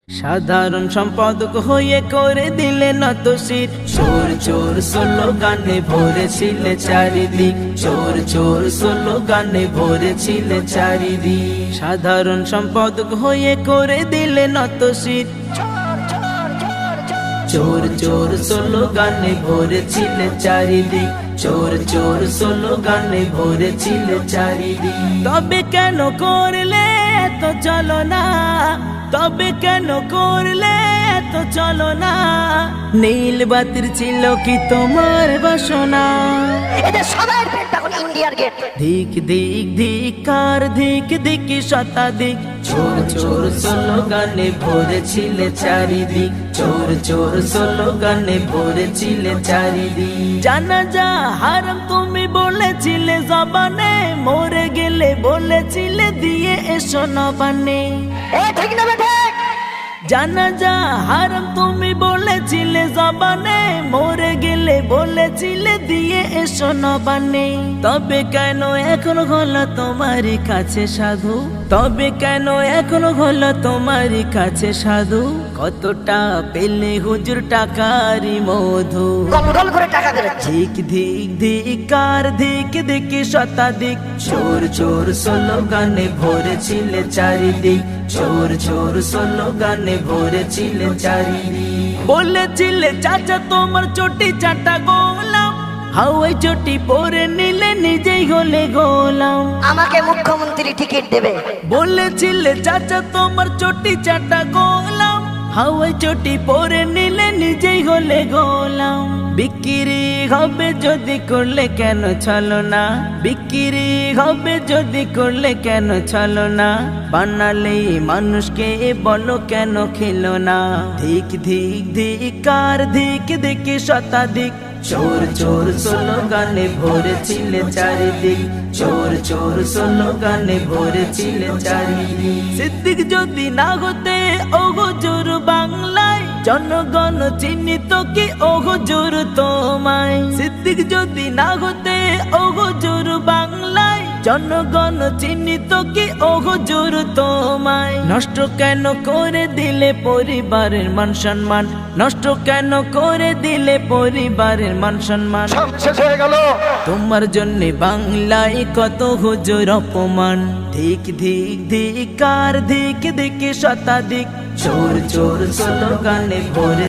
সাধারণ সম্পাদক হয়ে করে দিলে নত শির। চোর চোর স্লোগানে ভরেছিলে চারিদিক, চোর চোর স্লোগানে ভরেছিলে চারিদিক। সাধারণ সম্পাদক হয়ে করে দিলে নত শির। চোর চোর স্লোগানে ভরেছিলে চারিদিক, চোর চোর স্লোগানে ভরেছিলে চারিদিক। তবে কেন করলে এত চলো না, তবে কেন করলে এত চলো না? নীল বাতির ছিল কি তোমার বাসনা? এদের সবার পেট তখন ইন্ডিয়ার গেট। ধিক ধিক ধিকার ধিক ধিক শতাধিক, চোর চোর স্লোগানে ভরেছিলে চারিদিক, চোর চোর স্লোগানে ভরেছিলে চারিদিক। জানাজা হারাম তুমি বলেছিলে জবানে, মরে গেলে বলেছিলে দিয়ে এসো নবানে। ঠিক না বেঠে? জানাজা হারাম তুমি বলেছিলে জবানে, মরে গেলে বলেছিলে দিয়ে এসো নবানে। তবে কেন এখন হলো তোমার কাছে সাধু? তবে কেন এখন হলো তোমার কাছে সাধু? কতটা পেলে হুজুর টাকারি মধু? গল গল করে টাকা দেবে। ধিক ধিক ধিকার ধিক ধিক শতাধিক, চোর চোর স্লোগানে ভরেছিলে চারিদিক, চোর চোর স্লোগানে ভরেছিলে চারিদিক। বলেছিলে চাচা তোমার চটি চাটা গোলাম, হাওয়াই চটি পরে নিলে নিজেই হলে গোলাম। আমাকে মুখ্যমন্ত্রী টিকিট দেবে। বলেছিলে চাচা তোমার চটি চাটা গোলাম, হাওয়াই চটি পরে নিলে নিজেই হলে গোলাম। বিক্রি হবে যদি করলে কেন চলো না? বিক্রি হবে যদি করলে কেন চলো না? বানালে মানুষকে বলো কেন খেলো না? ধিক ধিক ধিকার ধিক ধিক শতাধিক, চোর চোর স্লোগানে ভরেছিলে চারিদিক, চোর চোর স্লোগানে ভরেছিলে চারিদিক। সিদ্দিক যদি না হতে ও হুজুর বাংলায়, জনগণ চিহ্নিত কি ও হুজুর তোমায়? সিদ্দিক যদি না হতে ও হুজুর বাংলায়, জনগণ চিহ্নিত কি ও হুজুর তোমায়? নষ্ট কেন করে দিলে পরিবারের মান সম্মান? নষ্ট কেন করে দিলে পরিবারের মান সম্মান? শেষ হয়ে গেল। তোমার জন্য বাংলায় কত হুজুর অপমান। ধিক ধিক ধিকার ধিক ধিক শতাধিক, চোর চোর স্লোগানে ভরে